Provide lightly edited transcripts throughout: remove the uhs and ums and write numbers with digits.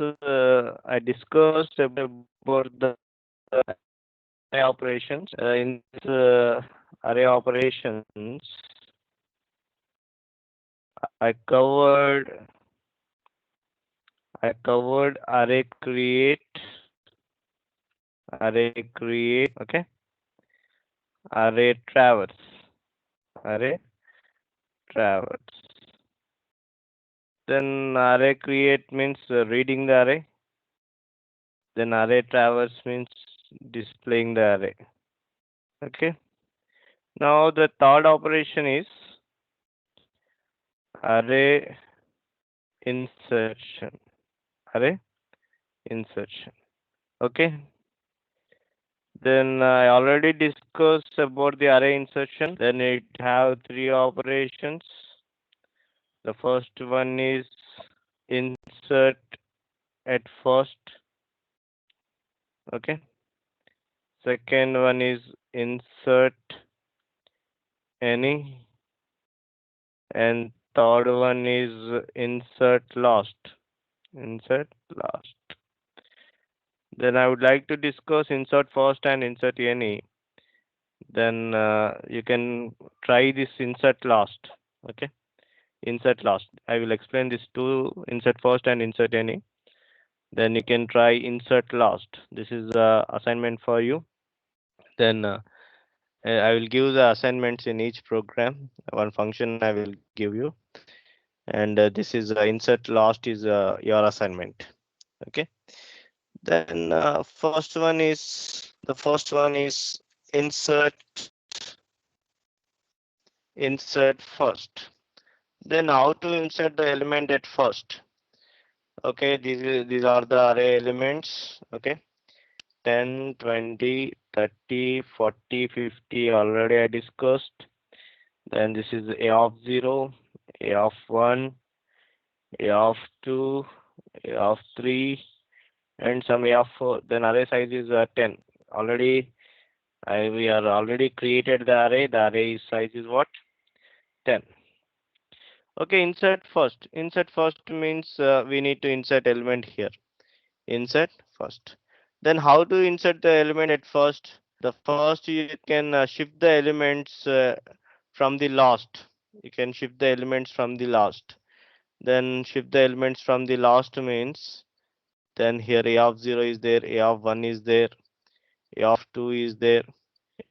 I discussed about the array operations. In this array operations, I covered I covered okay, array array traverse. Then array create means reading the array. Then array traverse means displaying the array. Okay. Now the third operation is array insertion. Array insertion. Okay. Then I already discussed about the array insertion. Then it have three operations. The first one is insert at first. Okay. Second one is insert any, and third one is insert last. Insert last. Then I would like to discuss insert first and insert any. Then you can try this insert last. Okay. Insert last. I will explain this two, insert first and insert any. Then you can try insert last. This is assignment for you. Then I will give the assignments in each program. One function I will give you, and this is insert last is your assignment. Okay. Then first one is insert insert first. Then how to insert the element at first? Okay, these are the array elements. Okay, 10, 20, 30, 40, 50 already I discussed. Then this is a of 0, a of 1, a of 2, a of 3, and some a of 4. Then array size is 10. Already we are already created the array. The array size is what? 10. Okay, insert first. Insert first means we need to insert element here. Insert first. Then how to insert the element at first? The first you can shift the elements from the last. You can shift the elements from the last. Then shift the elements from the last means then here a of 0 is there, a of 1 is there, a of 2 is there,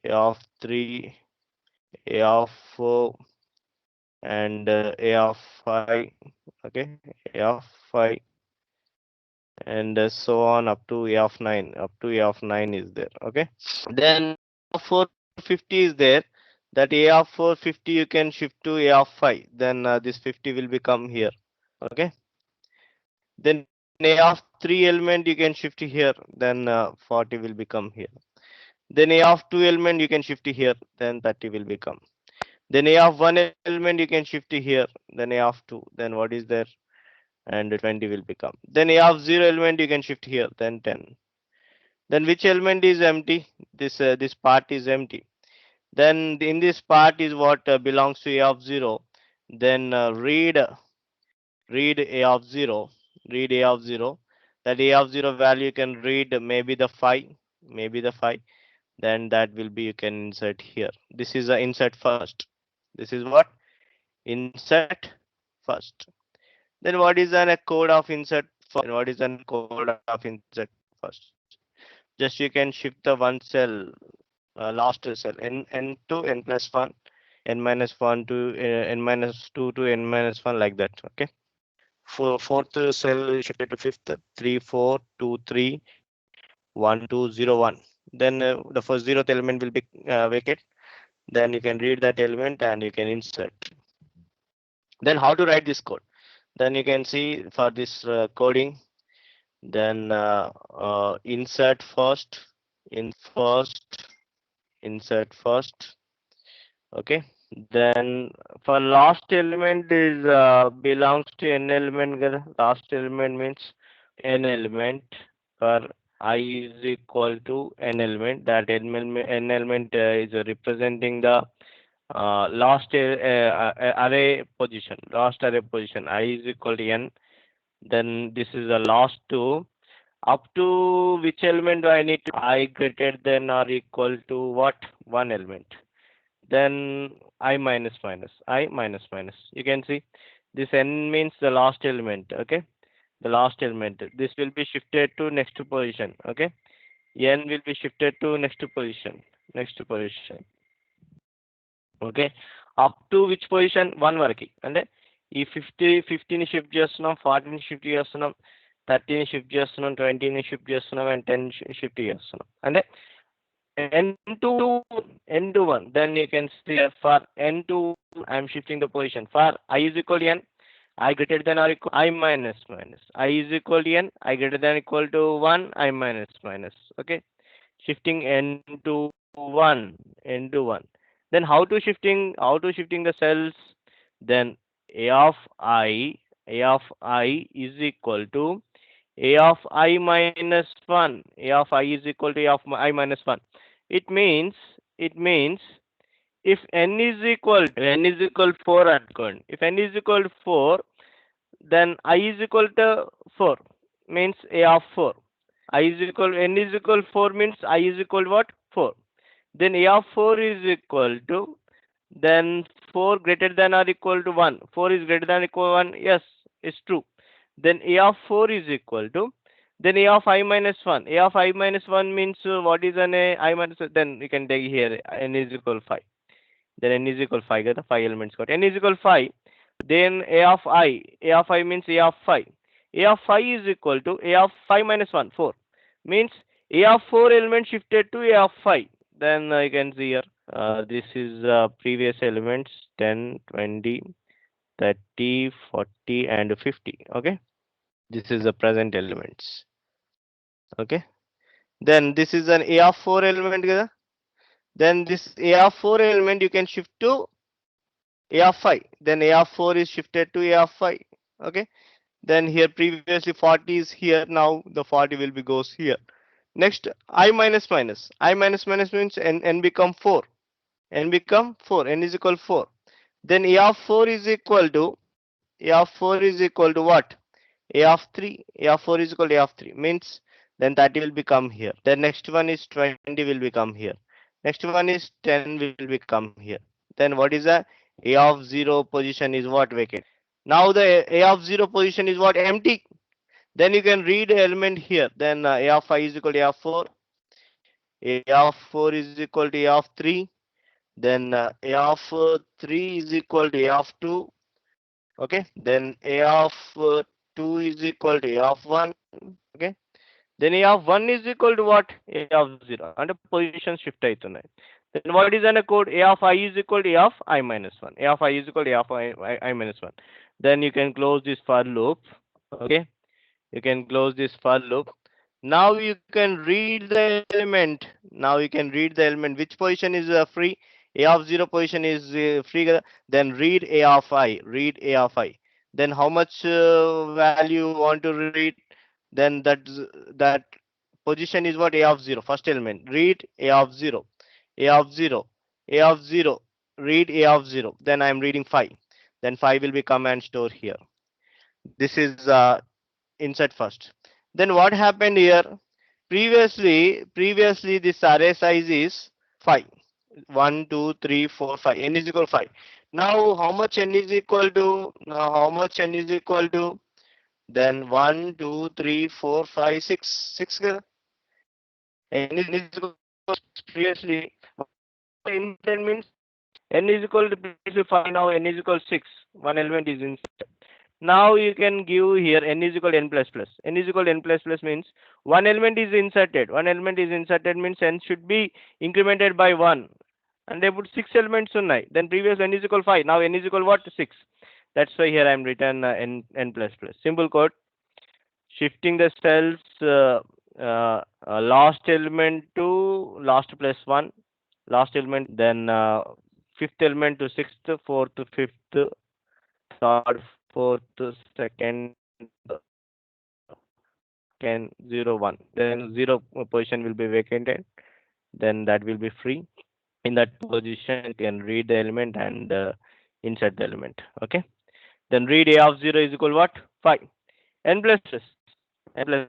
a of 3, a of 4, and a of 5. Okay, a of 5, and so on up to a of 9. Up to a of 9 is there. Okay. Then 450 is there. That a of 450 you can shift to a of 5. Then this 50 will become here. Okay. Then a of 3 element you can shift here. Then 40 will become here. Then a of 2 element you can shift here. Then 30 will become. Then a of 1 element you can shift here. Then a of 2. Then what is there? And 20 will become. Then a of 0 element you can shift here. Then 10. Then which element is empty? This part is empty. Then in this part is what belongs to a of 0. Then read a of 0. Read a of 0. That a of 0 value you can read maybe the 5. Maybe the 5. Then that will be you can insert here. This is a insert first. This is what? Insert first. Then what is a code of insert first? What is a code of insert first? Just you can shift the one cell, last cell, n to n plus 1, n minus 1 to n minus 2 to n minus 1, like that. Okay. For fourth cell shifted to fifth, 3, 4, 2, 3, 1, 2, 0, 1. Then the first zeroth element will be vacant. Then you can read that element and you can insert. Then how to write this code? Then you can see for this coding, then insert first, insert first. Okay. Then for last element is belongs to n element. Last element means n element. For I is equal to n element. That n element is representing the last array position. Last array position. I is equal to n. Then this is the last two. Up to which element do I need to I greater than or equal to what? One element. Then I minus minus, I minus minus. You can see this n means the last element. Okay, the last element. This will be shifted to next position. Okay, n will be shifted to next position. Next position. Okay, up to which position? One వరకు అంటే ఈ 15 shift చేస్తున్నాం, 40 shift చేస్తున్నాం, 30 shift చేస్తున్నాం, 20 shift చేస్తున్నాం, and 10 shift చేస్తున్నాం. అంటే n to n to 1. Then you can see that for n to I'm shifting the position. For I is equal to n, I greater than or equal I minus minus. I is equal to n, I greater than or equal to 1, I minus minus. Okay, shifting n to 1, n to 1. Then how to shifting the cells? Then a of I is equal to a of I minus 1. A of I is equal to a of I minus 1. It means if n is equal to n is equal to 4 అనుకోండి. If n is equal to 4, then I is equal to 4 means a of 4. I is equal n is equal to 4 means I is equal to what? 4. Then a of 4 is equal to then 4 greater than or equal to 1. 4 is greater than or equal to 1. Yes, it's true. Then a of 4 is equal to then a of I minus 1. A of I minus 1 means what is an a I minus 1? Then you can take here n is equal to 5. Then n is equal to 5. Get the 5 elements got n is equal to 5. Then a of I means a of 5. A of 5 is equal to a of 5 minus 1, 4. Means a of 4 elements shifted to a of 5. Then you can see here. This is previous elements 10, 20, 30, 40, and 50. Okay, this is the present elements. Okay, then this is an a of 4 element. Then this a of 4 element you can shift to a of 5. Then a of 4 is shifted to a of 5. Okay, then here previously 40 is here, now the 40 will be goes here. Next I minus minus. I minus minus means n become 4. N become 4. N is equal to 4. Then a of 4 is equal to a of 4 is equal to what? A of 3. A of 4 is equal to a of 3 means then 30 will become here. The next one is 20 will become here. Next one is 10 will become here. Then what is a of 0 position is what? Vacant. Now the a of 0 position is what? Empty. Then you can read the element here. Then a of 5 is equal to a of 4. A of 4 is equal to a of 3. Then a of 3 is equal to a of 2. Okay, then a of 2 is equal to a of 1. Okay, then a of 1 is equal to what? A of 0. And the position shift aitunnai. Then what is an a code? A of I is equal to a of I minus 1. A of I is equal to a of I minus 1. Then you can close this for loop. Okay, you can close this for loop. Now you can read the element. Now you can read the element. Which position is free? A of 0 position is free. Then read a of I. Read a of I. Then how much value you want to read? Then that position is what? A of 0. First element. Read a of 0. A of 0. A of 0. Read a of 0. Then I am reading 5. Then 5 will be come and store here. This is insert first. Then what happened here? Previously this array size is 5. 1, 2, 3, 4, 5. N is equal to 5. Now how much n is equal to? Now how much n is equal to? Then 1, 2, 3, 4, 5, 6. 6. N is equal to previously. In 10 means n is equal to previously 5. Now n is equal to 6. One element is inside. Now you can give here n is equal to n plus plus. N is equal to n plus plus means one element is inserted. One element is inserted means n should be incremented by 1. And they put 6 elements unnai. Then previous n is equal to 5. Now n is equal to what? 6. That's why here I am written n plus plus. Simple code. Shifting the cells last element to last plus 1. Last element, then fifth element to sixth, fourth to fifth, third, fourth, second, can 0, 1. Then 0 position will be vacated. Then that will be free. In that position, you can read the element and insert the element. Okay. Then read a of 0 is equal to what? 5. n plus plus n plus.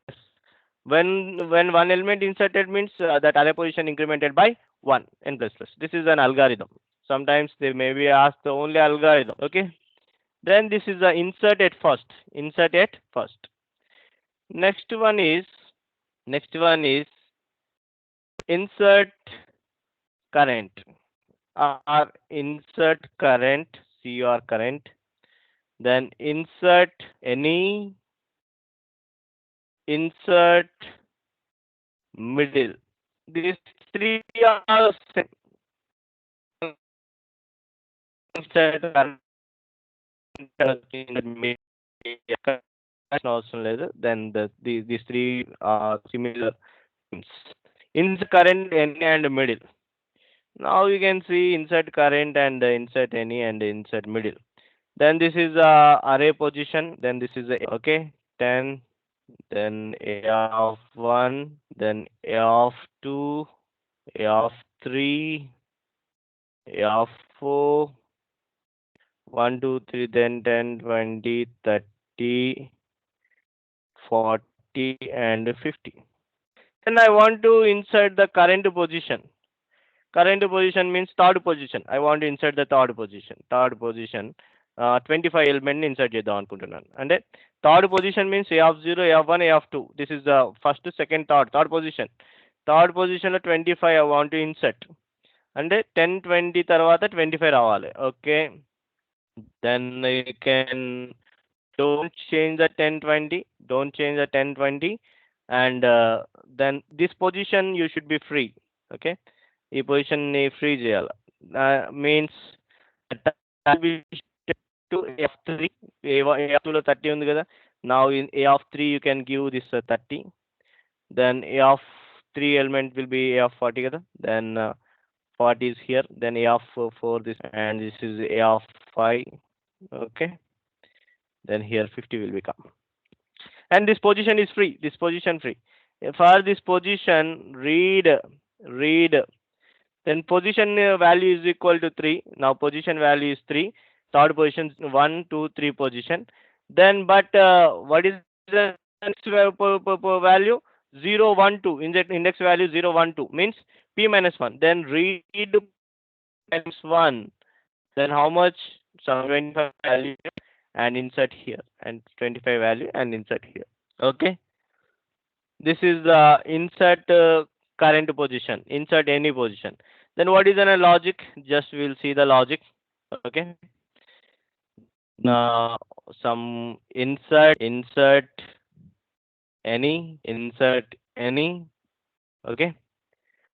When one element inserted means that array position incremented by 1 n plus plus. This is an algorithm. Sometimes they may be asked the only algorithm. Okay. Then this is the insert at first. Insert at first. Next one is insert current or insert current, CR current. Then insert any, insert middle. These three are same. Insert current అవసరం లేదు. Then these three are similar things. Insert current any and middle. Now you can see insert current and insert any and insert middle. Then this is array position. Then this is okay 10. Then a of 1. Then a of 2. A of 3. A of 4. 1, 2, 3. Then 10, 20, 30, 40, and 50. Then I want to insert the current position. Current position means third position. I want to insert the third position. 25 element insert చేద్దాం అనుకుంటున్నాను. అంటే third position means a of 0, a of 1, a of 2. This is the first, second, third position. Third position లో 25 I want to insert. అంటే 10, 20 తర్వాత 25 రావాలి. Okay. Then you can don't change the 10, 20. Don't change the 10, 20. And then this position you should be free. Okay. ఈ position ని free చేయాలి. Means to F3. A2 లో 30 ఉంది కదా. Now in A of 3 you can give this 30. Then A of 3 element will be A of 40 kada. Then 40 is here. Then A of 4 this, and this is A of 5. Okay. Then here 50 will become. And this position is free. This position free. For this position, read. Then position value is equal to 3. Now position value is 3. Third position 1, 2, 3 position. Then but what is the next value? 0, 1, 2. Index value 0, 1, 2 means p minus 1. Then read minus 1. Then how much? Some 25 value and insert here, and 25 value and insert here. Okay. This is the insert current position. Insert any position. Then what is the logic? Just we'll see the logic. Okay. Now some insert any, okay.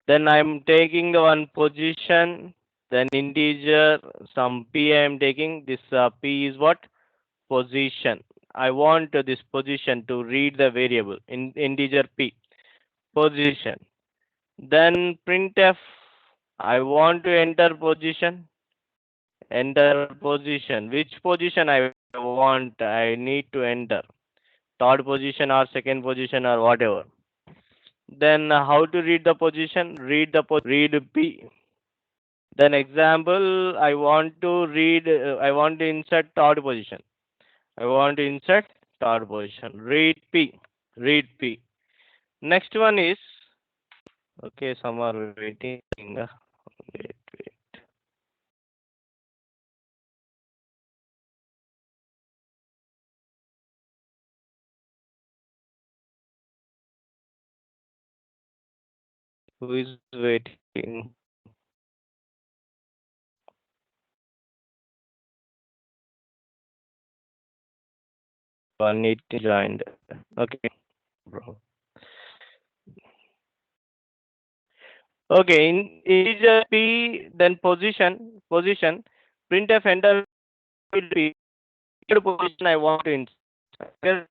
Then I'm taking the one position, then integer some p I am taking. This p is what? Position. I want this position to read the variable in integer p position. Then printf, I want to enter position. Which position I want? I need to enter third position or second position or whatever. Then how to read the position? Read p. Then example, I want to insert third position. Read p. Next one is, okay, some are waiting. Wait. Who is waiting? One need to join. Okay, bro. Okay, in integer p, then position. Printf enter will be position I want to insert.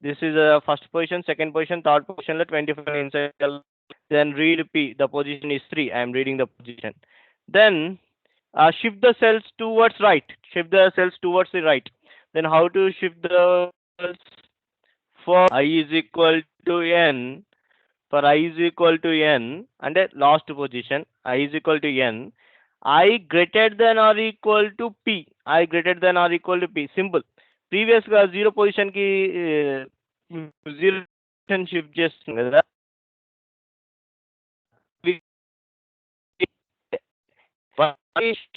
This is a first position, second position, third position, 25 inside. Then read p. The position is 3. I am reading the position. Then shift the cells towards right. The right. Then how to shift the cells? For I is equal to n. For I is equal to n, and last position I is equal to n. I greater than or equal to p. Simple. Previous గా 0 position కి 0 position shift చేస్తుంది కదా,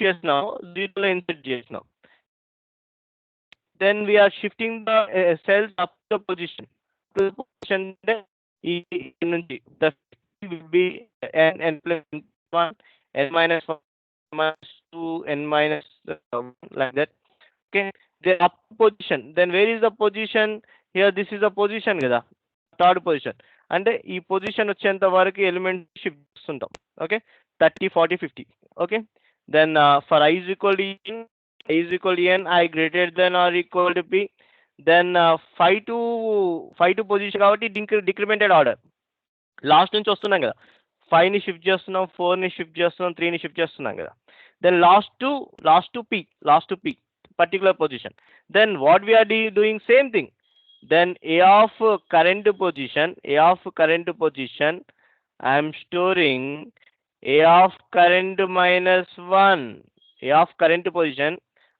చేసినాం 0 లో insert చేసినాం. Then we are shifting the cells up the position. To the position E నుంచి the will be n plus 1, n minus 1, minus 2, n minus like that. Okay. The up position. Then where is the position? Here this is the position కదా, third position. అంటే ఈ position వచ్చేంత వరకు element shift చేస్తుంటాం. Okay, 30, 40, 50. Okay, then for I is equal to n, I is equal to n, I greater than or equal to p. Then 5 to position కాబట్టి decremented order. Last నుంచి వస్తున్నాం కదా, 5 ని షిఫ్ట్ చేస్తున్నాం, 4 ని షిఫ్ట్ చేస్తున్నాం, 3 ని షిఫ్ట్ చేస్తున్నాం కదా. Then last to p particular position. Then what we are doing same thing. Then a of current position, I am storing a of current minus 1. A of current position,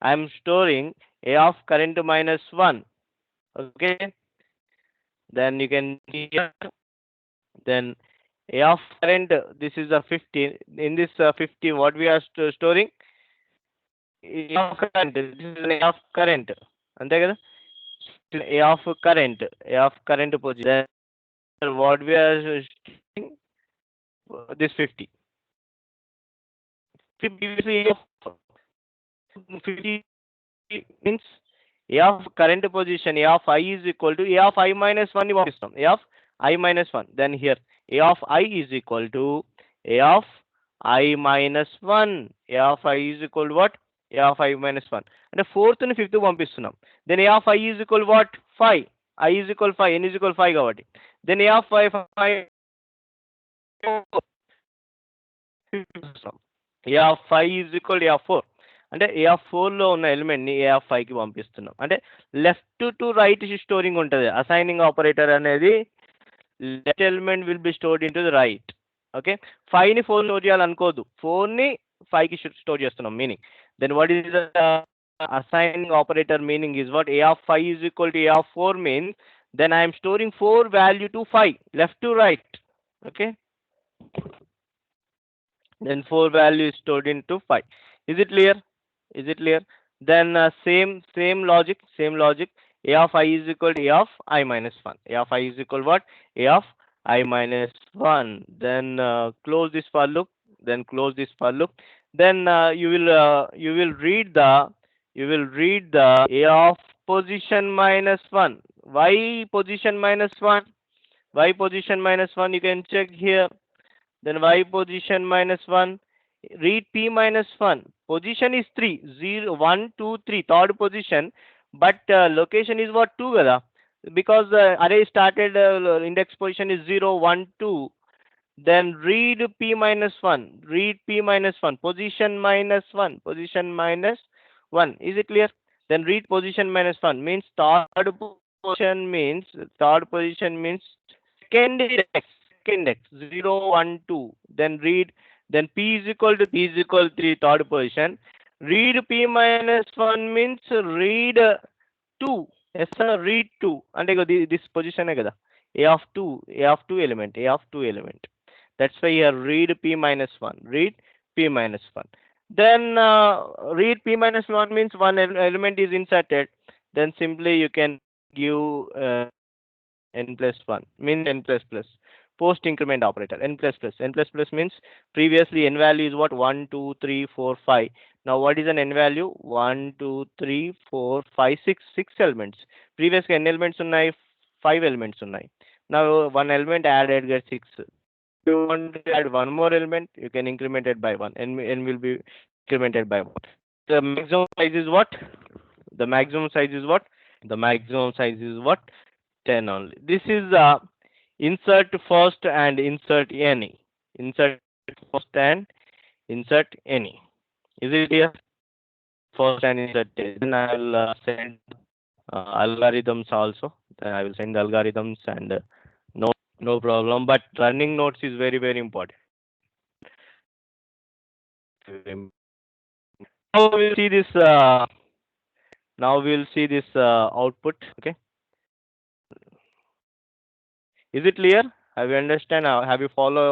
I am storing a of current minus 1. Okay, then you can see here. Then a of current, this is a 50. In this 50, what we are storing? A of current. This is an A of current. అంతే కదా, A of current position. Then what we are storing? This 50. Previously A of 50 means A of current position, A of I is equal to A of I minus 1 system, A of I minus 1. Then here A of I is equal to A of I minus 1. A of I is equal to what? A of I minus 1. And the fourth and fifth పంపిస్తున్నాం. Then A of I is equal to what? 5. I is equal to 5, N is equal to 5 కాబట్టి. Then A of 5, A of 5 is equal to A of 4. అంటే A of 4 లో ఉన్న element ని A of 5 కి పంపిస్తున్నాం. అంటే left to right storing ఉంటుంది. Assigning operator అనేది left element will be stored in to the right. Okay, 5 ని 4 స్టోర్ చేయాలనుకోదు, 4 ని 5 కి స్టోర్ చేస్తున్నాం meaning. Then what is the assigning operator meaning is what? A of 5 is equal to A of 4 means then I am storing 4 value to 5 left to right. Okay, then 4 value is stored into 5. Is it clear? Then same logic. A of I is equal to A of I minus 1. A of I is equal to what? A of I minus 1. Then close this for loop. Then you will read the A of position minus 1. Why position minus 1? You can check here. Then y position minus 1. Read p minus 1. Position is 3, 0, 1, 2, 3, third position, but location is what? 2 kada, because array started index position is 0, 1, 2. Then read p minus 1. Position minus 1. Is it clear? Then read position minus 1 means third position means second index 0, 1, 2. Then read, then p is equal to 3, third position. Read p minus 1 means read 2. Yes sir, read 2. అంటే this position కదా, A of 2 element. That's why here read p minus 1. Then read p minus 1 means one element is inserted. Then simply you can give n plus 1 means n plus plus. Post increment operator, n plus plus means previously n value is what? 1, 2, 3, 4, 5. Now what is an n value? 1, 2, 3, 4, 5, 6 elements. Previously n elements unnai, 5 elements unnai. Now one element added, get 6. If you want to add one more element, you can increment it by 1. N will be incremented by 1. The maximum size is what? 10 only. This is insert first and insert any. Is it clear? First and insert any. Then I will send algorithms also. Then I will send algorithms and no problem. But running notes is very, very important. Now we will see this Now we'll see this output. Okay, is it clear? Have you understand? Have you follow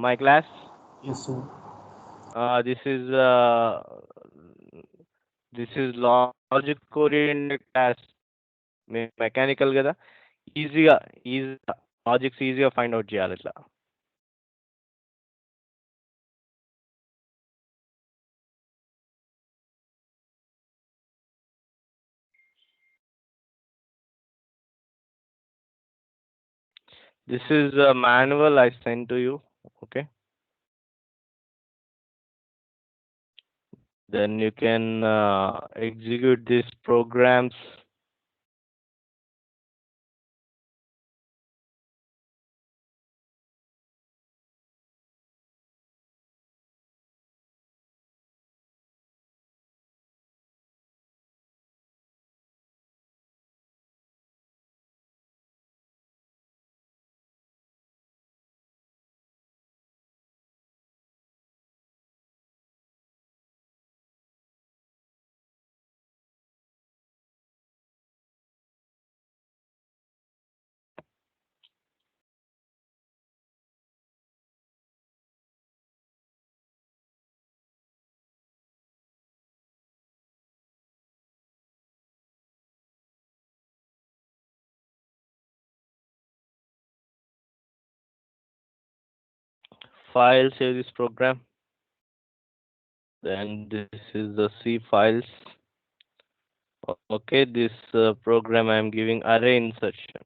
my class? Yes, sir. This is logic oriented class. Mechanical కదా, ఈజీగా logics ఈజీగా find out చేయాలి ఇట్లా. This is a manual I sent to you. Okay, then you can execute these programs. File, save this program. Then this is the C files. Okay, this program I am giving array insertion.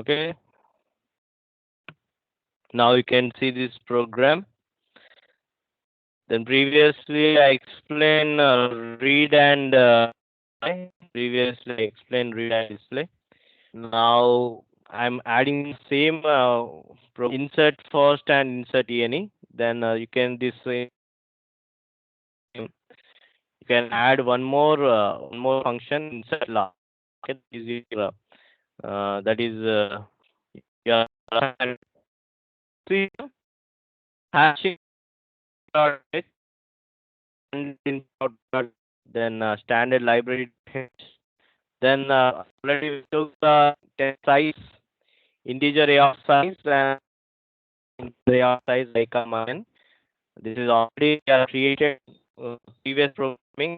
Okay, now you can see this program. Then previously I explained read and previously I explained read and display. Now I'm adding same insert first and insert any. Then you can this you can add one more function, insert last. Okay, that is your see, hashing dot h and in dot, then standard library text. Then already we took the text size, integer a of size, and integer a of size like command. This is already created previous programming.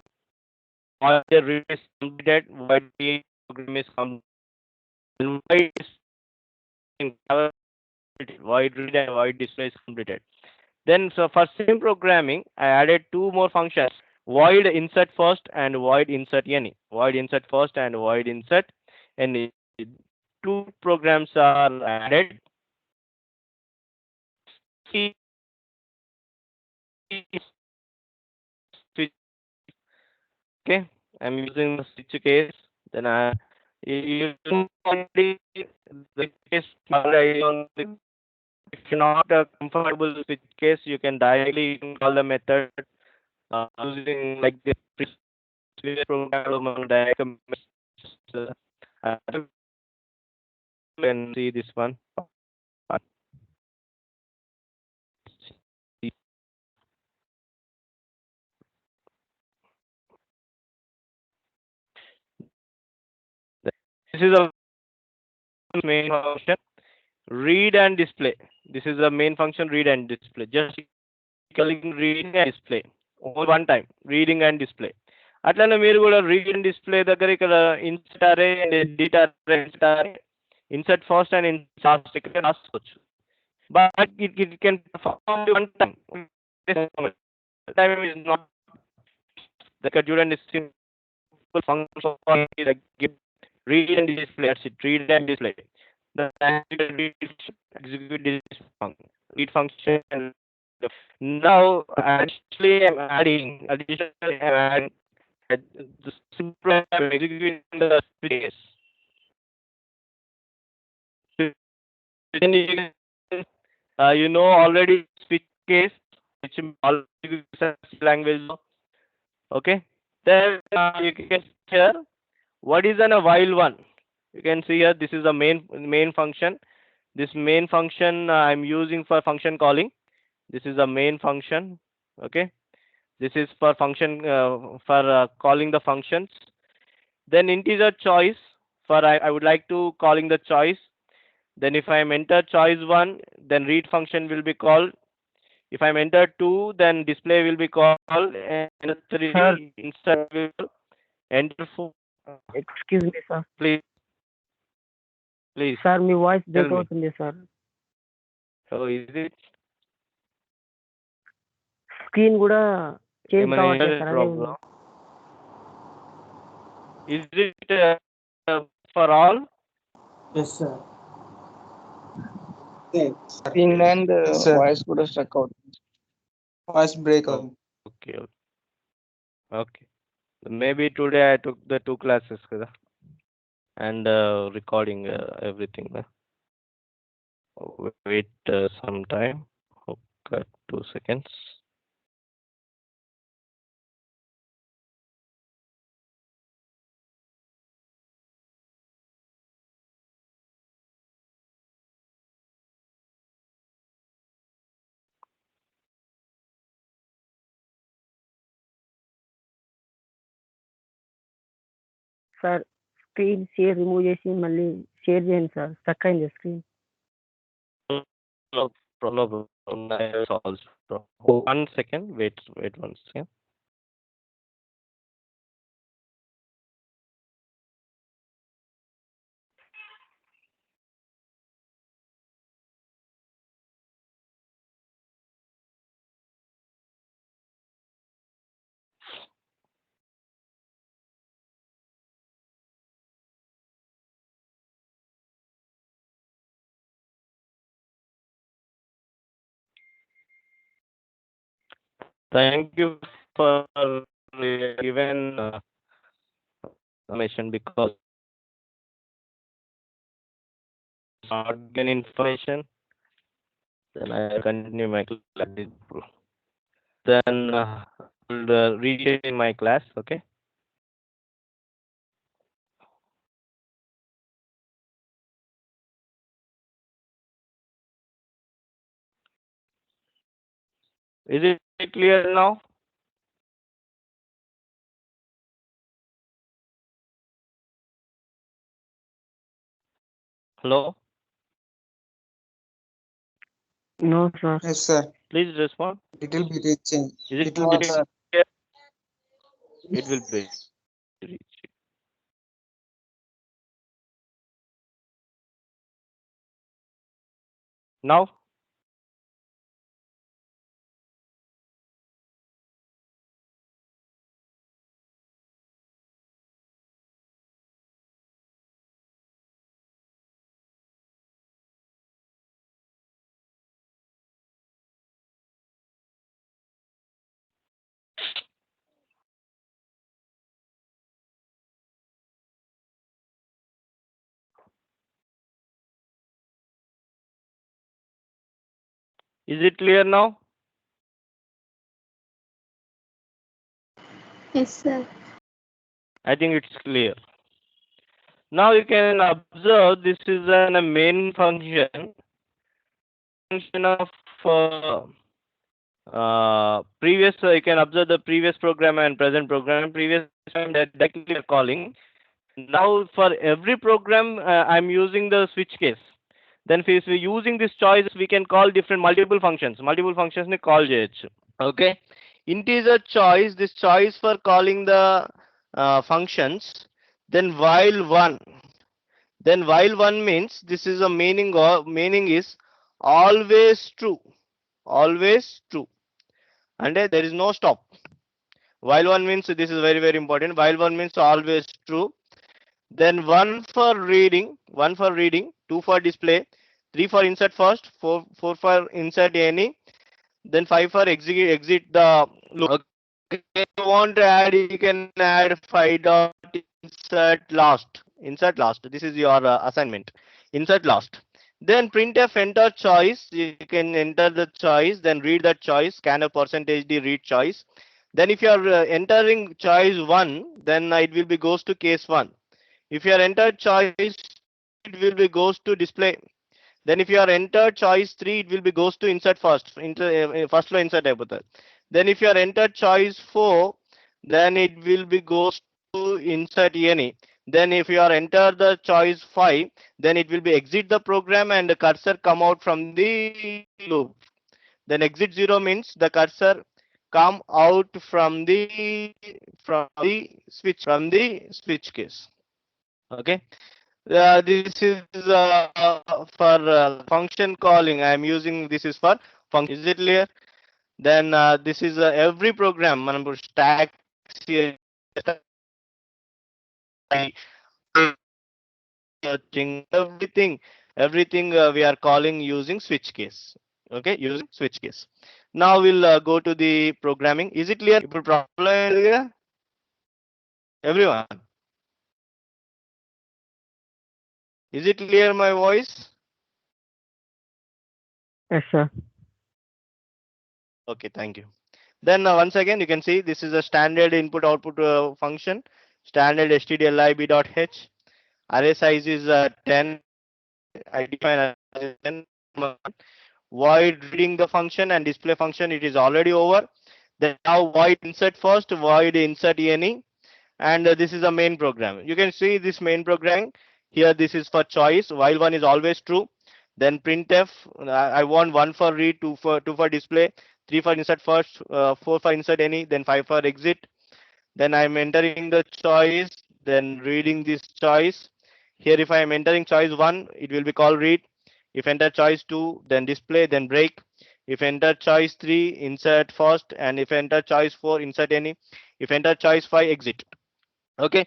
All the read is completed, void create program is completed. And void is void read and void display is completed. Then so for same programming, I added two more functions: void insert first and void insert any. Void insert first and void insert any. Two programs are added. Okay, I'm using the switch case. Then you already the case already on the, if you're not comfortable with case, you can directly you can call the method using like the previous program direct you can see this one. This is a main function, read and display. This is the main function, read and display. Just clicking reading and display only one time, reading and display. అట్లనే మీరు కూడా read and display దగ్గర ఇక్కడ insert అరే and edit అరే insert first and insert last ఇక్కడ రాసుకోవచ్చు. But it can perform only one time. Time is not like a చూడండి simple function like read and display. That's it. Read and display. The execute this function. Read function. Now actually I'm adding additionally I'm adding the simple execute the case. Then you know already switch case. which language. Okay. Then you can see here what is a while one. You can see here this is the main function. This main function I'm using for function calling. This is the main function. Okay. This is for function for calling the functions. Then integer choice for I would like to calling the choice. Then if I enter choice 1, then read function will be called. If I enter 2, then display will be called. Enter 3, Sir. insert will enter 4. Excuse me, sir. Please sir me voice tell break me. అవుతుంది sir. So is it screen కూడా change ఏమైనా కావట్లేదు sir. అదే problem? Is it for all? Yes, sir. Screen and Yes, sir. Voice కూడా struck అవుతుంది. Voice break on. Okay. Okay. Maybe today I took the 2 classes kada, and recording everything. Wait some time. Okay, 2 seconds. Sir screen share remove చేసి మళ్ళీ share చేయండి sir. Struck అయింది screen. No problem. I will solve this problem. 1 second. Wait 1 second. Thank you for given information, because not given information, then I continue my class. Then I'll read in my class. Okay. Is it clear now? Hello. No sir. Yes, sir. Please respond. Little bit is change. Is it Little bit. clear? It will be reach. Now. Is it clear now? Yes, sir. I think it's clear. Now you can observe this is a main function of previous. You can observe the previous program and present program. Previous time that directly we are calling. Now for every program I'm using the switch case. Then if we're using this choice, we can call different multiple functions. Multiple functions ni call cheyochu. Okay. Integer choice. This choice for calling the functions. Then while one. Then while one means this is a meaning, or meaning is always true. Always true. And there is no stop. While one means, this is very important. While one means always true. Then 1 for reading, 2 for display, 3 for insert first, 4 for insert any, then 5 for exit the loop. Okay. If you want to add, you can add 5 dot insert last. Insert last. This is your assignment. Insert last. Then printf enter choice. You can enter the choice, then read that choice. Scanf percentage d read choice. Then if you are entering choice one, then it will be goes to case one. If you are entered choice, it will be goes to display. Then if you are entered choice 3, it will be goes to insert first, first row insert అయిపోతుంది. Then if you are entered choice 4, then it will be goes to insert any. Then if you are enter the choice 5, then it will be exit the program and the cursor come out from the loop. Then exit 0 means the cursor come out from the switch case. Okay. This is for function calling. I am using this is for function. Is it clear? Then this is every program. మనం stack everything we are calling using switch case. Okay, using switch case. Now we'll go to the programming. Is it clear? ఇప్పుడు problem everyone. Is it clear my voice? Yes, sir. Okay, thank you. Then once again, you can see this is a standard input output function, standard stdlib.h. Array size is 10. I define as 10. Void reading the function and display function, it is already over. Then now void insert first, void insert any, and this is a main program. You can see this main programming here. This is for choice. While one is always true. Then printf. I want 1 for read, 2 for display, 3 for insert first, 4 for insert any, then 5 for exit. Then I'm entering the choice, then reading this choice. Here if I am entering choice 1, it will be called read. If enter choice 2, then display, then break. If enter choice 3, insert first, and if enter choice 4, insert any. If enter choice 5, exit. Okay.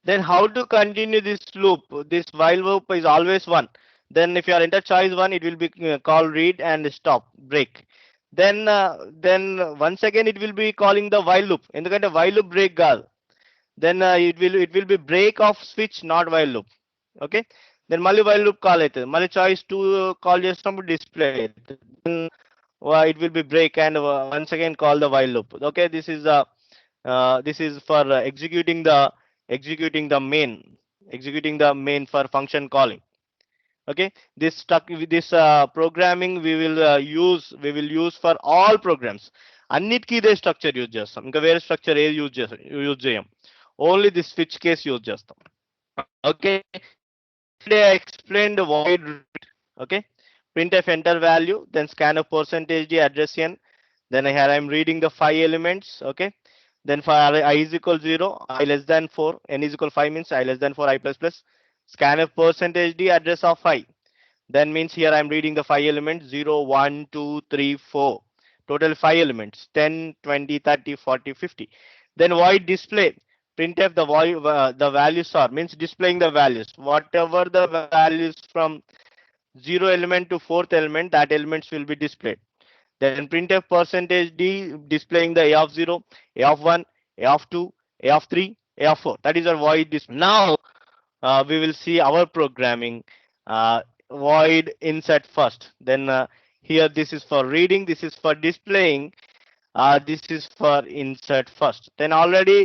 Then how to continue this loop? This while loop is always 1. Then if you are enter choice 1, it will be called read and stop, break. Then once again it will be calling the while loop. ఎందుకంటే while loop break కాదు. Then it will be break of switch, not while loop. Okay. Then మళ్ళీ while loop call అవుతుంది. మళ్ళీ choice 2 call చేసినప్పుడు display అవుతుంది. Then it will be break and once again call the while loop. Okay. This is for executing the main for function calling. Okay, this programming we will use for all programs. అన్నిటికీ ఇదే structure use చేస్తాం. ఇంకా వేరే structure ఏది use చేయం. Only this switch case use చేస్తాం. Okay, I explained void. Okay, printf enter value, then scanf percentage d address n. Then here I'm reading the 5 elements. Okay, then for I is equal 0, I less than 4, n is equal 5 means I less than 4, I plus plus. Scanf percentage d address of 5. Then means here I'm reading the 5 elements 0, 1, 2, 3, 4. Total 5 elements 10, 20, 30, 40, 50. Then void display. Printf the values are means displaying the values. Whatever the values from 0 element to 4th element, that elements will be displayed. Then printf percentage d displaying the a of 0, a of 1, a of 2, a of 3, a of 4. That is our void display. Now we will see our programming. Void insert first. Then here this is for reading, this is for displaying, this is for insert first. Then already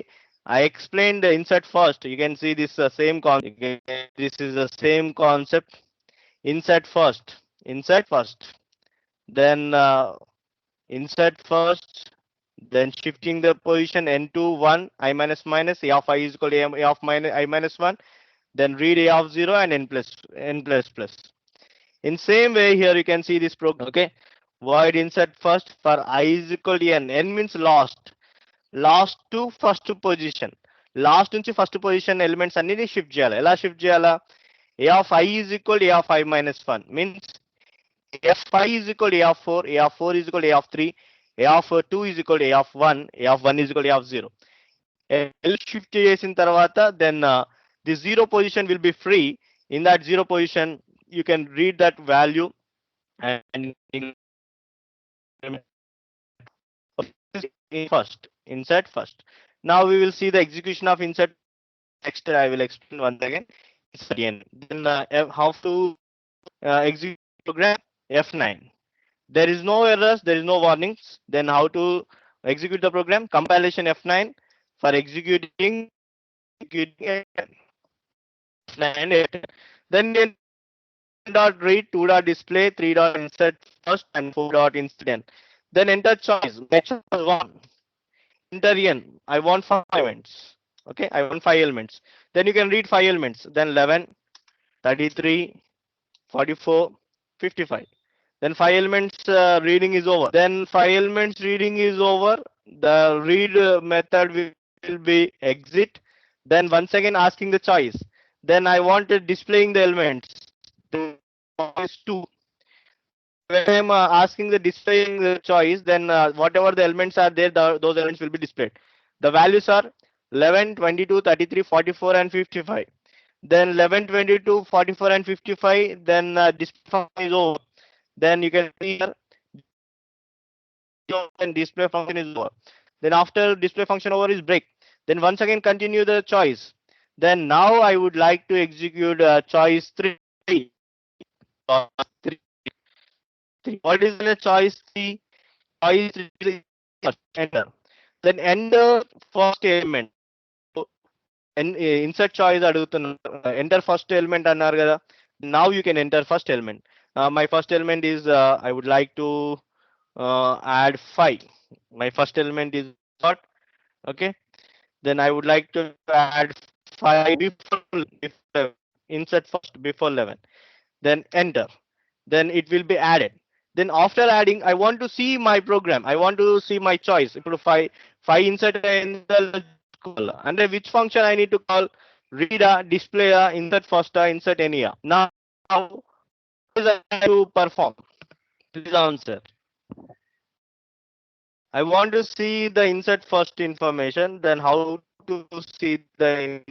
I explained the insert first. You can see this same concept. This is the same concept. Insert first. Then insert first. Then shifting the position n to 1, I minus minus, a of I is equal to a of minus I minus 1. Then read a of 0 and n plus plus. In same way here you can see this program. Okay, void insert first for I is equal to n. N means last to first position. Last నుంచి first position elements అన్ని shift చేయాలి. ఎలా shift చేయాలా? A of I is equal to a of I minus 1 means a of I is equal to a of 4, a of 4 is equal to a of 3, a of 2 is equal to a of 1, a of 1 is equal to a of 0. L shift చేసిన తర్వాత then the 0 position will be free. In that 0 position you can read that value and insert first. Now we will see the execution of insert. Next I will explain once again. Then how to execute program F9. There is no errors, there is no warnings. Then how to execute the program? Compilation F9 for executing F9 F10. Then dot read, 2 dot display, 3 dot insert first, and 4 dot insert. Then enter choice. My choice was 1. Enter n. I want 5 elements. Okay, I want 5 elements. Then you can read 5 elements. Then 11, 33, 44, 55. Then 5 elements reading is over. Then 5 elements reading is over. The read method will be exit. Then once again asking the choice. Then I wanted displaying the elements. The choice 2. When I'm asking the displaying the choice, then whatever the elements are there, those elements will be displayed. The values are 11, 22, 33, 44, and 55. Then 11, 22, 44, and 55. Then display function is over. Then you can see here and display function is over. Then after display function over is break. Then once again continue the choice. Then now I would like to execute choice 3. What is the choice 3? Choice 3 is enter. Then enter first element. Insert choice adugutunnaru. Enter first element annaru kada. Now you can enter first element. My first element is I would like to add 5. My first element is what? Okay. Then I would like to add 5 before insert first before 11. Then enter. Then it will be added. Then after adding, I want to see my program. I want to see my choice. If 5 insert in the call, and which function I need to call? Read display insert first insert any. Now is I to perform? Please answer. I want to see the insert first information. Then how to see the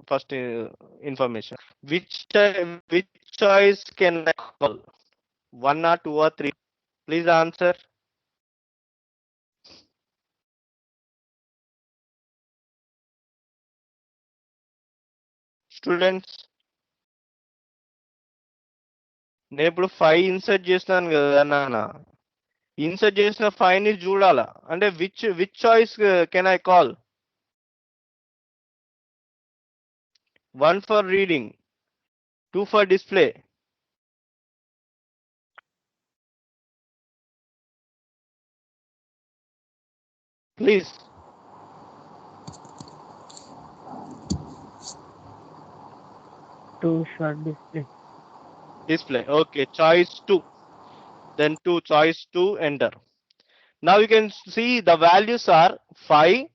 first information? Which choice can I call? 1 or 2 or 3? Please answer. Students, నేను ఇప్పుడు 5 insert చేసినాను కదా నాన్న. Insert చేసిన 5 ని చూడాలా అంటే which choice can I call? 1 for reading, 2 for display. Please. Two short display. Display. Okay, choice 2. Then 2, choice 2, enter. Now you can see the values are 5.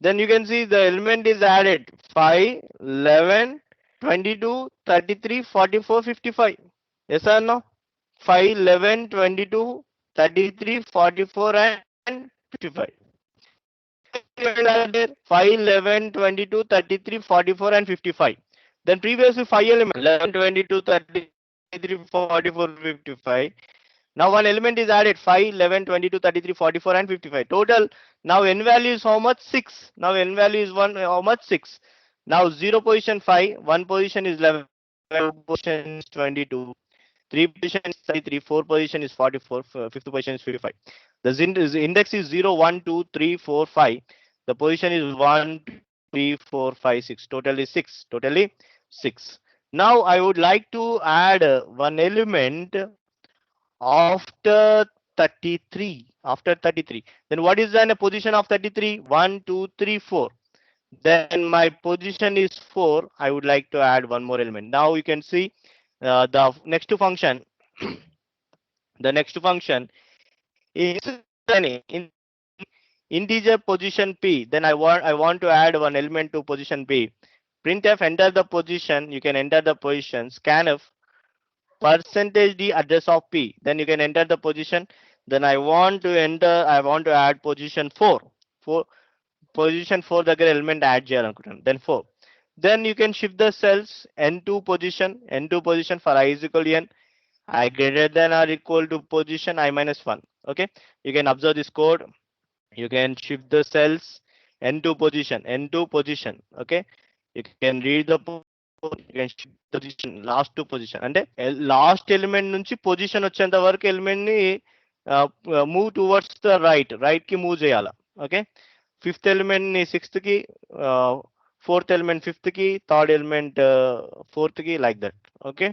Then you can see the element is added 5, 11, 22, 33, 44, 55. Yes or no? 5, 11, 22, 33, 44, and 55. 5, 11, 22, 33, 44, and 55. Then previously 5 elements 11, 22, 33, 44, 55. Now one element is added 5, 11, 22, 33, 44, and 55. Total now n value is how much? 6. Now n value is 1, how much? 6. Now 0 position 5, 1 position is 11, 2 position is 22, 3 position is 33, 4 position is 44, 5th position is 55. The index is 0, 1, 2, 3, 4, 5. The position is 1, 2, 3, 4, 5, 6. Total is 6. Totally 6. Now I would like to add one element after 33. After 33. Then what is then a position of 33? 1, 2, 3, 4. Then my position is 4. I would like to add one more element. Now you can see the next function. The next function is in integer position p. Then I want to add one element to position p. Printf enter the position. You can enter the position. Scanf percentage d address of p. Then you can enter the position. Then I want to add position 4. Position 4 దగ్గర element add చేయాలనుకుంటున్నాను. Then 4. Then you can shift the cells n2 position for I is equal to n. I greater than or equal to position I minus 1. Okay. You can observe this code. You can shift the cells n2 position. Okay. You can read the you can shift position last to position అంటే last element నుంచి position వచ్చేంత వరకు element ని move towards the right కి move చేయాలి. Okay, fifth element ని sixth కి, fourth element fifth key, third element fourth key, like that. Okay,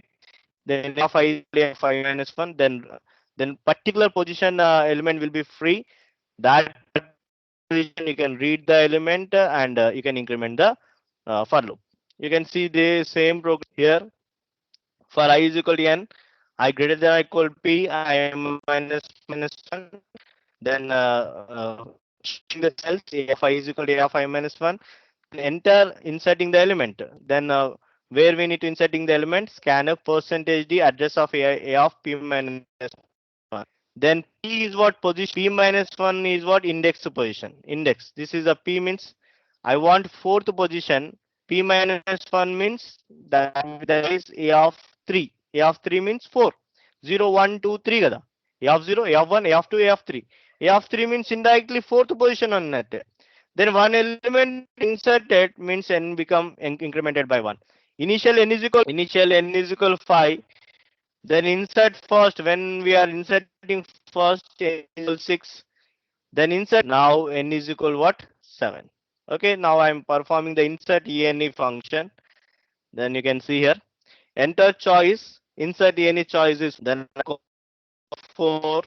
then f I f I minus 1, then particular position element will be free. That position you can read the element and you can increment the for loop. You can see the same program here. For I is equal to n, I greater than or equal to p, I am minus 1. Then in the cells f I is equal to f I minus 1. Enter inserting the element. Then where we need to inserting the element, scanf percentage d address of a of p minus 1. Then p is what position, p minus 1 is what index position. Index, this is a p means I want fourth position. P minus 1 means that is a of 3. A of 3 means 4. 0 1 2 3 kada. A of 0, a of 1, a of 2, a of 3. A of 3 means indirectly fourth position on that. Then one element inserted means n become incremented by 1. Initial n is equal 5. Then insert first, when we are inserting first n is equal 6. Then insert, now n is equal what? 7. Okay, now I am performing the insert any function. Then you can see here, enter choice, insert any choice is then 4.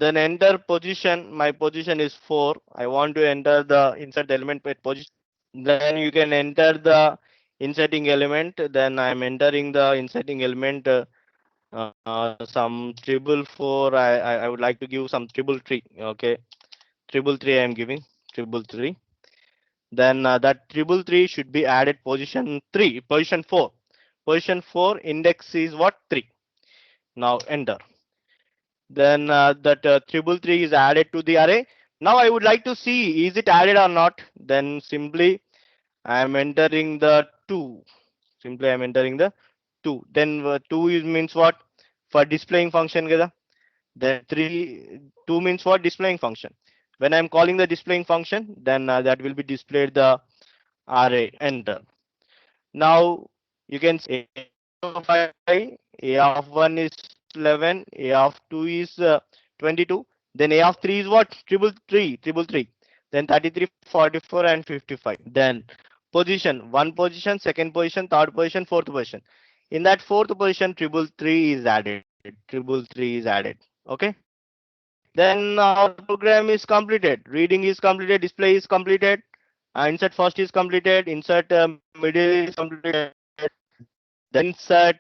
Then enter position, my position is 4. I want to enter the insert element at position. Then you can enter the inserting element. Then I am entering the inserting element some triple 4. I would like to give some triple 3. Okay, triple 3 I am giving triple 3. Then that triple 3 should be added position 3, position 4. Position 4 index is what? 3. Now enter. Then that triple 3 is added to the array. Now I would like to see is it added or not. Then simply I am entering the 2. Simply I am entering the 2. Then 2 is means what? For displaying function. Then 2 means what? Displaying function. When I am calling the displaying function, then that will be displayed the array. Enter. Now you can say a of 1 is 11, a of 2 is 22. Then a of 3 is what? Triple 3. Then 33, 44 and 55. Then position, one position, second position, third position, fourth position. In that fourth position, triple 3 is added. Triple 3 is added. Okay. Then our program is completed. Reading is completed. Display is completed. Insert first is completed. Insert middle is completed. Then insert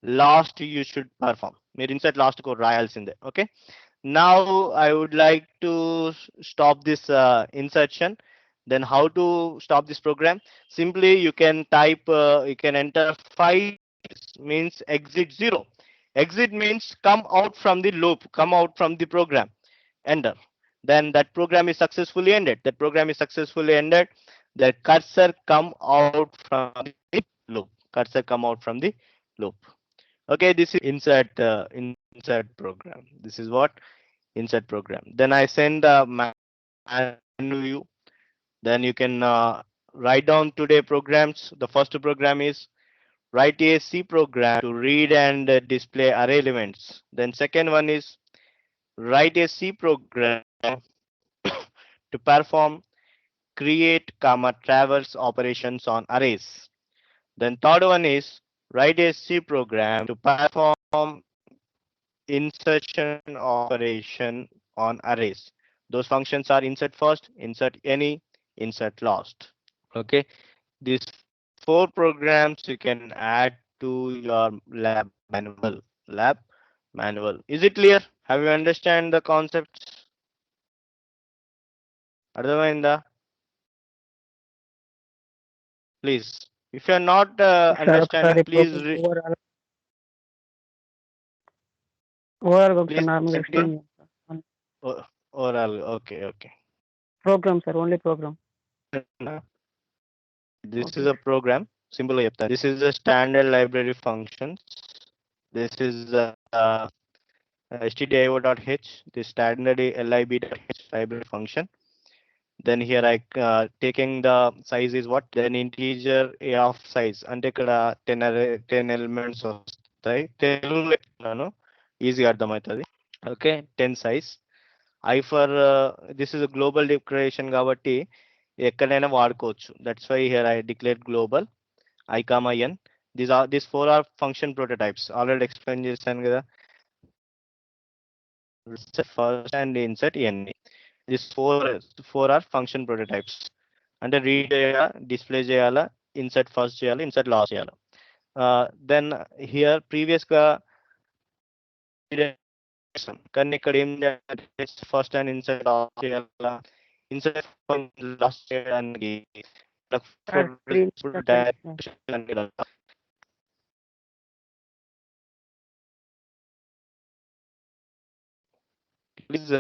last you should perform. Mere insert last ko rayalsinde. Okay. Now I would like to stop this insertion. Then how to stop this program? Simply you can type, you can enter 5 means exit 0. Exit means come out from the loop, come out from the program. Enter. Then that program is successfully ended. That program is successfully ended. The cursor come out from the loop. Cursor come out from the loop. Okay, this is insert program. This is what? Insert program. Then I send the menu. Then you can write down today programs. The first program is write a C program to read and display array elements. Then second one is write a C program to perform create, traverse operations on arrays. Then third one is write a C program to perform insertion operation on arrays. Those functions are insert first, insert any, insert last. Okay, these 4 programs you can add to your lab manual. Is it clear? Have you understand the concepts? అర్థమైందా? Please, if you are not understanding, please overall please normal explain oral. Okay. Program sir, only program. This Okay. is a program. Simple. This is a standard library functions. This is stdio.h. This standard lib.h library function. Then here I taking the size is what? Then integer a of size. అంటే ఇక్కడ 10 elements వస్తాయి. తెలుగులో చెప్తున్నాను, ఈజీగా అర్థమవుతుంది. Okay, 10 size. I for this is a global declaration కాబట్టి ఎక్కడైనా వాడుకోవచ్చు. That's why here I declared global I comma n. These four are function prototypes. Already explain చేశాను కదా. First and insert n. These four are function prototypes. అంటే read చేయాలా, display చేయాలా, insert first చేయాలి, insert last చేయాలి. Then here previous గా కానీ ఇక్కడ ఏం చేయాలి, ఫస్ట్ అండ్ ఇన్సర్ట్ లాస్ట్ చేయాలా, ఇన్సర్ట్ లాస్ట్ చేయడానికి please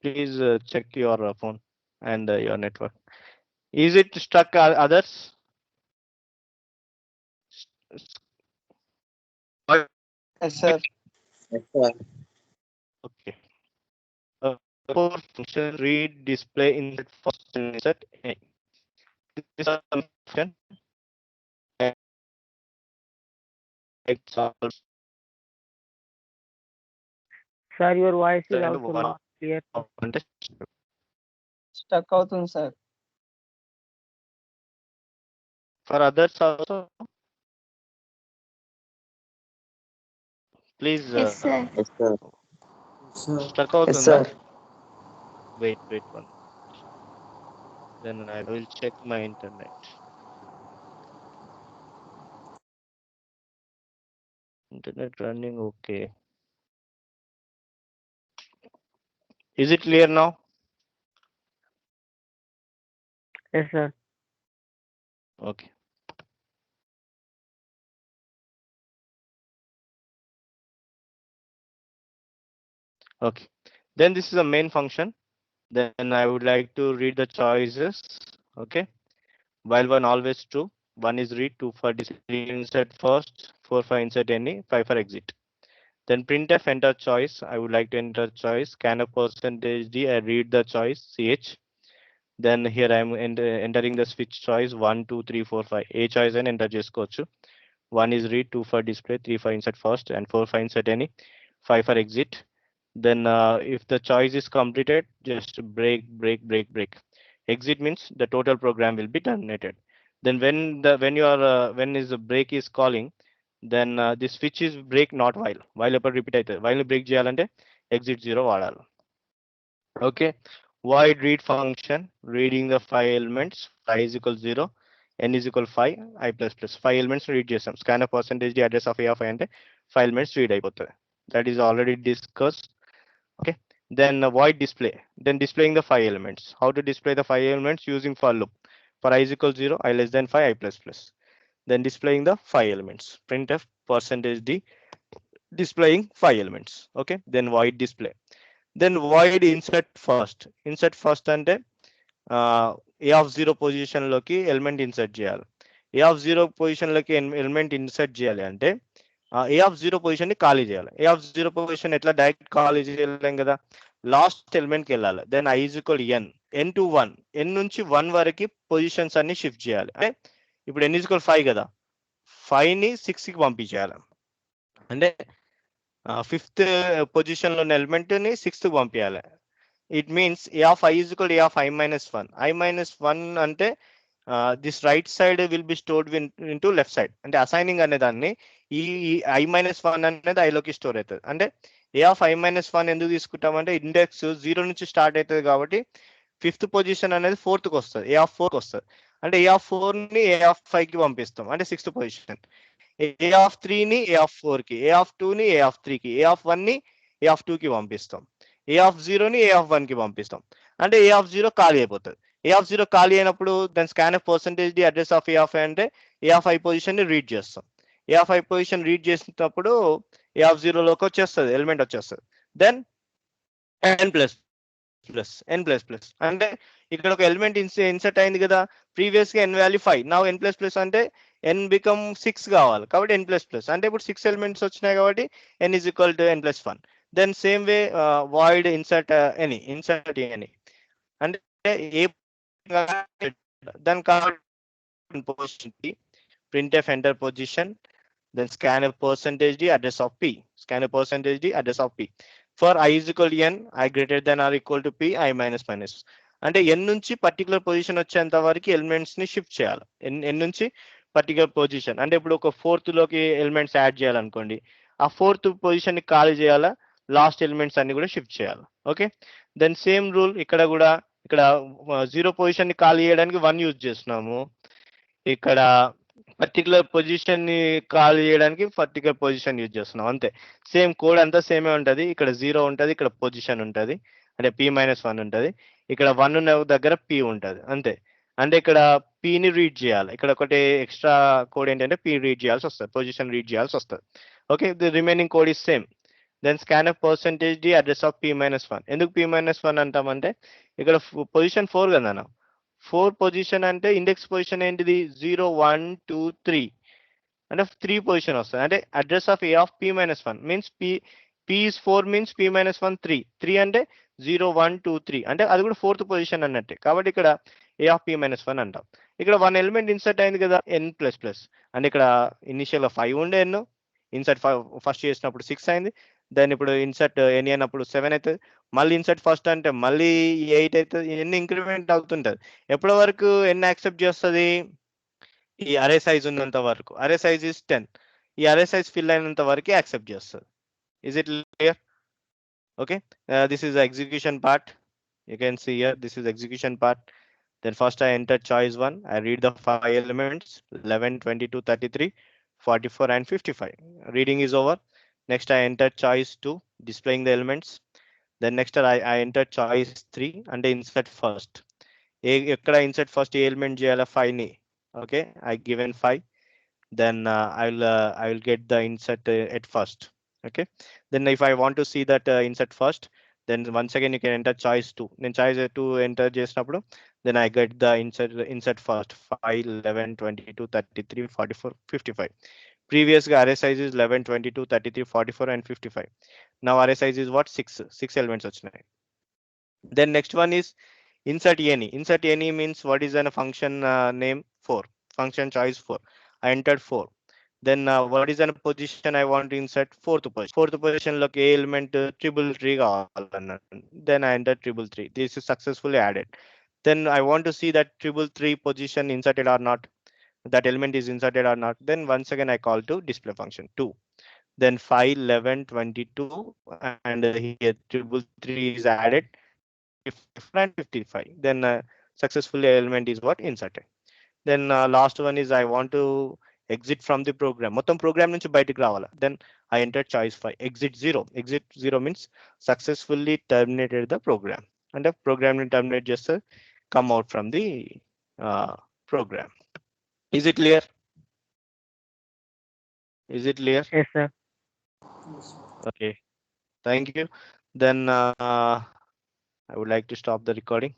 please check your phone and your network. Is it stuck others? Yes, sir. Yes, sir. Okay. For function read, display, insert first and insert a. This is a function. Sir, your voice is And also one- not clear. Stuck అవుతుంది sir. For others also, please. Yes, sir. Yes, sir. Stuck out. Yes, sir. Wait one. Then I will check my internet. Internet running okay. Is it clear now? Yes, sir. Okay. Okay. Then this is a main function. Then I would like to read the choices. Okay. While one always true, one is read, two for display, insert first, 4 for insert any, 5 for exit. Then printf enter choice. I would like to enter choice. Scanf percentage d. I read the choice ch. Then here I am entering the switch choice 1, 2, 3, 4, 5. A choice and enter చేసుకోవచ్చు. 1 is read, 2 for display, 3 for insert first, and 4 for insert any, 5 for exit. Then if the choice is completed, just break. Exit means the total program will be terminated. Then when is the break is calling, then the switch is break not while ever repeat అయితే while break చేయాలంటే exit 0 వాడాలి. Okay, void read function reading the 5 elements, I is equal 0, n is equal 5, I plus 5 elements read చేస్తాం. Scanf percentage the address of a of I అంటే 5 elements read అయిపోతుంది. That is already discussed. Okay, then void display, then displaying the 5 elements. How to display the 5 elements? Using for loop. For I is equal 0, I less than 5, I plus. Then displaying the 5 elements. Printf percentage d displaying 5 elements. Okay, then void display. Then void insert first. Insert first అంటే a of 0 position లోకి element insert చేయాలి. a of 0 position లోకి element insert చేయాలి అంటే a of 0 position ని ఖాళీ చేయాలి. a of 0 position ఎట్లా డైరెక్ట్ ఖాళీ చేయలేం కదా, లాస్ట్ ఎలిమెంట్ కి వెళ్ళాలి. Then i is equal n to 1, n నుంచి 1 వరకు పొజిషన్స్ అన్ని షిఫ్ట్ చేయాలి. అంటే ఇప్పుడు n is equal 5 కదా, 5 ని 6 కి పంపించేయాలి. అంటే 5th పొజిషన్ లో ఎలిమెంట్ ని 6th కి పంపించాలి. It means a of I is equal to a of I minus 1. I minus 1 అంటే this right side will be stored into left side. అంటే అసైనింగ్ అనే దాన్ని ఈ I minus 1 అనేది I లోకి స్టోర్ అవుతుంది. అంటే a of I minus 1 ఎందుకు తీసుకుంటామంటే ఇండెక్స్ 0 నుంచి స్టార్ట్ అవుతుంది కాబట్టి 5th పొజిషన్ అనేది 4th కి వస్తుంది, a of 4 కి వస్తుంది. అంటే a of 4 ని a of 5 కి పంపిస్తాం, అంటే 6th పొజిషన్. a of 3 ని a of 4 కి, a of 2 ని a of 3 కి, a of 1 ని a of 2 కి పంపిస్తాం, a of 0 ని a of 1 కి పంపిస్తాం. అంటే a of 0 ఖాళీ అయిపోతుంది. a of 0 ఖాళీ అయినప్పుడు దాని scanf percentage the address of a of I అంటే a of I పొజిషన్ ని రీడ్ చేస్తాం. a of I position read చేసినప్పుడు a of 0 లోకి వచ్చేస్తుంది, ఎలిమెంట్ వచ్చేస్తుంది. దెన్ n ప్లస్ అంటే ఇక్కడ ఒక ఎలిమెంట్ ఇన్సర్ట్ అయింది కదా, ప్రీవియస్ గా n value 5, now n plus అంటే n బికమ్ 6 కావాలి కాబట్టి n ప్లస్ అంటే ఇప్పుడు 6 ఎలిమెంట్స్ వచ్చినాయి కాబట్టి n is equal to n plus 1. Then same way void insert any అంటే ఏ దాని కాబట్టి position p printf enter position then scanf percentage d address of p scanf percentage d address of p for I is equal to n I greater than or equal to p I minus minus అంటే n నుంచి particular position వచ్చేంత వరకు elements ని shift చేయాలి n నుంచి particular position అంటే ఇప్పుడు ఒక ఫోర్త్ లోకి ఎలిమెంట్స్ యాడ్ చేయాలనుకోండి ఆ ఫోర్త్ పొజిషన్ ని ఖాళీ చేయాలా లాస్ట్ ఎలిమెంట్స్ అన్ని కూడా షిఫ్ట్ చేయాలి ఓకే దెన్ సేమ్ రూల్ ఇక్కడ కూడా ఇక్కడ 0 పొజిషన్ ని ఖాళీ చేయడానికి 1 యూజ్ చేస్తున్నాము ఇక్కడ పర్టికులర్ పొజిషన్ ని ఖాళీ చేయడానికి పర్టికులర్ పొజిషన్ యూజ్ చేస్తున్నాం అంతే సేమ్ కోడ్ అంతా సేమే ఉంటది ఇక్కడ 0 ఉంటది ఇక్కడ పొజిషన్ ఉంటది అంటే p-1 ఉంటది ఇక్కడ 1 ఉన్న దగ్గర p ఉంటది అంతే అంటే ఇక్కడ p ని రీడ్ చేయాలి ఇక్కడ ఒకటి ఎక్స్ట్రా కోడ్ ఏంటంటే p రీడ్ చేయాల్సి వస్తుంది పొజిషన్ రీడ్ చేయాల్సి వస్తుంది okay the remaining code is same then scanf percentage d address of p-1 ఎందుకు p-1 అంటామంటే ఇక్కడ పొజిషన్ 4 కదా అన్న 4 పొజిషన్ అంటే ఇండెక్స్ పొజిషన్ ఏంటిది 0 1 2 3 అంటే 3 పొజిషన్ వస్తుంది అంటే address of a of p-1 means p is 4 means p-1 3 అంటే 0 1 2 3 అంటే అది కూడా 4th పొజిషన్ అన్నట్టే కాబట్టి ఇక్కడ a ఆఫ్ p-1 అంటాం ఇక్కడ 1 ఎలిమెంట్ ఇన్సర్ట్ అయింది కదా n ప్లస్ ప్లస్ అంటే ఇక్కడ ఇనిషియల్ గా 5 ఉండే n ఇన్సర్ట్ ఫస్ట్ చేసినప్పుడు 6 అయింది దాన్ని ఇప్పుడు ఇన్సర్ట్ ఎన్ని అయినప్పుడు 7 అవుతుంది మళ్ళీ ఇన్సర్ట్ ఫస్ట్ అంటే మళ్ళీ 8 అవుతుంది ఎన్ని ఇంక్రిమెంట్ అవుతుంటది ఎప్పటి వరకు ఎన్ని యాక్సెప్ట్ చేస్తుంది ఈ అరే సైజ్ ఉన్నంత వరకు అరే సైజ్ ఇస్ 10 ఈ అరే సైజ్ ఫిల్ అయినంత వరకు యాక్సెప్ట్ చేస్తుంది is it clear okay this is execution part you can see here this is execution part then first I enter choice 1 I read the 5 elements 11 22 33 44 and 55 reading is over next I enter choice 2 displaying the elements then next I enter choice 3 and insert first ekkada insert first element cheyala 5 ni okay I given 5 then I will get the insert at first okay then if I want to see that insert first then once again you can enter choice 2 then choice 2 enter చేసినప్పుడు then I get the insert first 5 11 22 33 44 55 previous array size is 11 22 33 44 and 55 now array size is what 6 elements వచ్చినాయి then next one is insert any means what is a function name 4 function choice 4 I entered 4 then what is a position I want to insert fourth position look a element triple 3 కావాలన్నాను then I enter triple 3 this is successfully added then I want to see that triple 3 position inserted or not that element is inserted or not then once again I call to display function 2 then 5 11 22 and here triple 3 is added 55 and 55 then successfully element is what inserted then last one is I want to exit from the program మొత్తం programme నుంచి బయటికి రావాలా then I enter choice 5 exit 0 means successfully terminated the program and the program ని terminate చేస్తే come out from the program is it clear Yes, sir. okay thank you then I would like to stop the recording